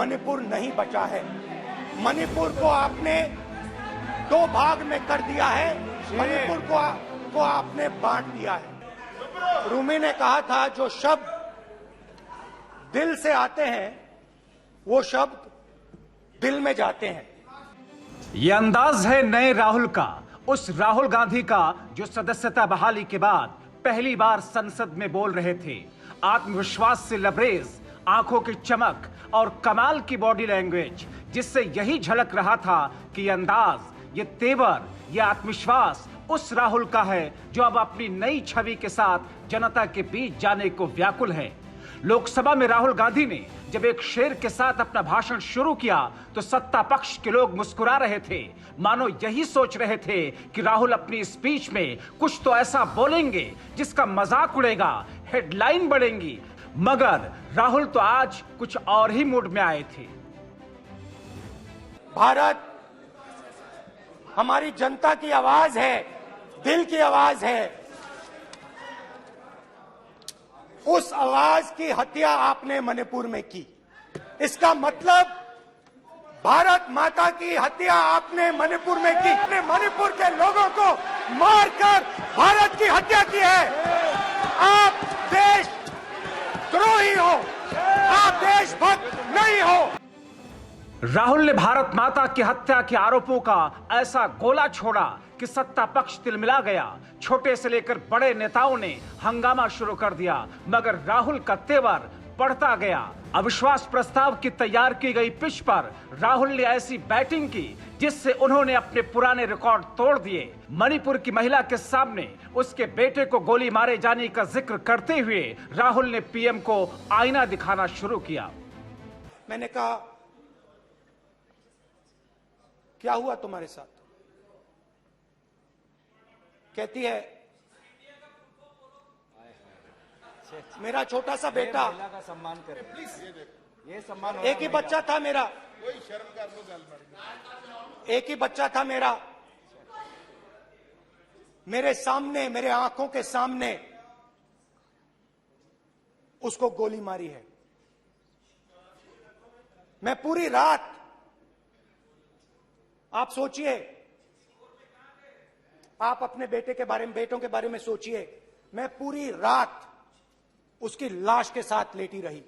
मणिपुर नहीं बचा है। मणिपुर को आपने 2 भाग में कर दिया है, मणिपुर को आपने बांट दिया है। रूमी ने कहा था जो शब्द दिल से आते हैं वो शब्द दिल में जाते हैं। ये अंदाज है नए राहुल का, उस राहुल गांधी का जो सदस्यता बहाली के बाद पहली बार संसद में बोल रहे थे। आत्मविश्वास से लबरेज, आंखों की चमक और कमाल की बॉडी लैंग्वेज, जिससे यही झलक रहा था कि ये अंदाज, ये तेवर, ये आत्मविश्वास उस राहुल का है जो अब अपनी नई छवि के साथ जनता के बीच जाने को व्याकुल है। लोकसभा में राहुल गांधी ने जब एक शेर के साथ अपना भाषण शुरू किया तो सत्ता पक्ष के लोग मुस्कुरा रहे थे, मानो यही सोच रहे थे कि राहुल अपनी स्पीच में कुछ तो ऐसा बोलेंगे जिसका मजाक उड़ेगा, हेडलाइन बढ़ेंगी। मगर राहुल तो आज कुछ और ही मूड में आए थे। भारत हमारी जनता की आवाज है, दिल की आवाज है। उस आवाज की हत्या आपने मणिपुर में की। इसका मतलब भारत माता की हत्या आपने मणिपुर में की। आपने मणिपुर के लोगों को मारकर भारत की हत्या की है। आप देशद्रोही हो, आप देशभक्त नहीं हो। राहुल ने भारत माता की हत्या के आरोपों का ऐसा गोला छोड़ा कि सत्ता पक्ष तिलमिला गया। छोटे से लेकर बड़े नेताओं ने हंगामा शुरू कर दिया, मगर राहुल का तेवर बढ़ता गया। अविश्वास प्रस्ताव की तैयार की गई पिच पर राहुल ने ऐसी बैटिंग की जिससे उन्होंने अपने पुराने रिकॉर्ड तोड़ दिए। मणिपुर की महिला के सामने उसके बेटे को गोली मारे जाने का जिक्र करते हुए राहुल ने पीएम को आईना दिखाना शुरू किया। मैंने कहा, क्या हुआ तुम्हारे साथ? कहती है, मेरा छोटा सा बेटा, का सम्मान करें प्लीज। ये सम्मान एक ही बच्चा था मेरा, कोई शर्म कर लो गल एक ही बच्चा था मेरा, मेरे सामने, मेरे आंखों के सामने उसको गोली मारी है। मैं पूरी रात, आप सोचिए, आप अपने बेटे के बारे में, बेटों के बारे में सोचिए, मैं पूरी रात उसकी लाश के साथ लेटी रही।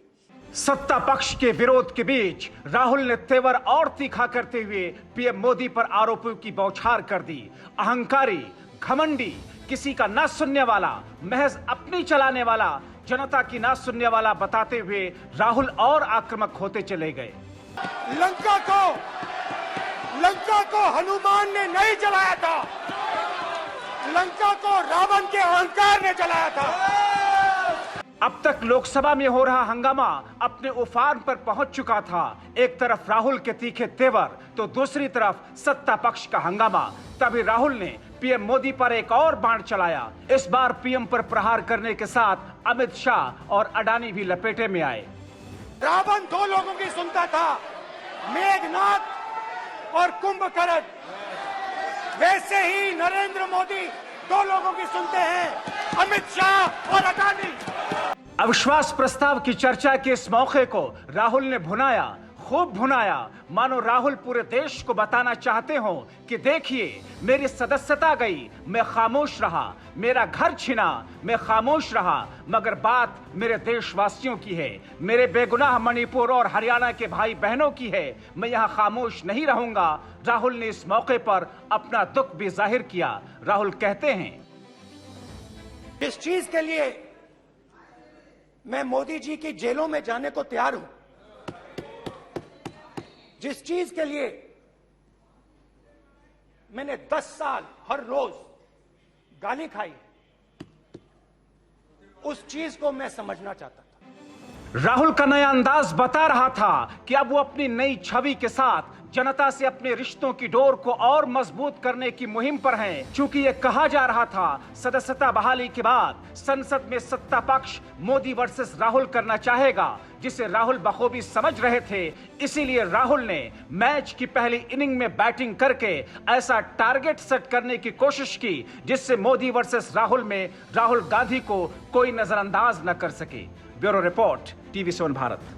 सत्ता पक्ष के विरोध के बीच राहुल ने तेवर और तीखा करते हुए पीएम मोदी पर आरोपों की बौछार कर दी। अहंकारी, घमंडी, किसी का ना सुनने वाला, महज अपनी चलाने वाला, जनता की ना सुनने वाला बताते हुए राहुल और आक्रामक होते चले गए। लंका को हनुमान ने नहीं जलाया था, लंका को रावण के अहंकार ने जलाया था। अब तक लोकसभा में हो रहा हंगामा अपने उफान पर पहुंच चुका था। एक तरफ राहुल के तीखे तेवर तो दूसरी तरफ सत्ता पक्ष का हंगामा। तभी राहुल ने पीएम मोदी पर एक और बाण चलाया। इस बार पीएम पर प्रहार करने के साथ अमित शाह और अडानी भी लपेटे में आए। रावण 2 लोगों की सुनता था, मेघनाथ और कुंभकर्ण। वैसे ही नरेंद्र मोदी 2 लोगों की सुनते हैं, अमित शाह और अडानी। अविश्वास प्रस्ताव की चर्चा के इस मौके को राहुल ने भुनाया, खूब भुनाया, मानो राहुल पूरे देश को बताना चाहते हो कि देखिए, मेरी सदस्यता गई, मैं खामोश रहा, मेरा घर छिना, मैं खामोश रहा, मगर बात मेरे देशवासियों की है, मेरे बेगुनाह मणिपुर और हरियाणा के भाई बहनों की है, मैं यहाँ खामोश नहीं रहूंगा। राहुल ने इस मौके पर अपना दुख भी जाहिर किया। राहुल कहते हैं, इस चीज के लिए मैं मोदी जी की जेलों में जाने को तैयार हूं, जिस चीज के लिए मैंने 10 साल हर रोज गाली खाई, उस चीज को मैं समझना चाहता था। राहुल का नया अंदाज बता रहा था कि अब वो अपनी नई छवि के साथ जनता से अपने रिश्तों की डोर को और मजबूत करने की मुहिम पर हैं। चूंकि ये कहा जा रहा था सदस्यता बहाली के बाद संसद में सत्ता पक्ष मोदी वर्सेस राहुल करना चाहेगा, जिसे राहुल बखूबी समझ रहे थे। इसीलिए राहुल ने मैच की पहली इनिंग में बैटिंग करके ऐसा टारगेट सेट करने की कोशिश की जिससे मोदी वर्सेस राहुल में राहुल गांधी को कोई नजरअंदाज न कर सके। Bureau report, TV7 Bharat.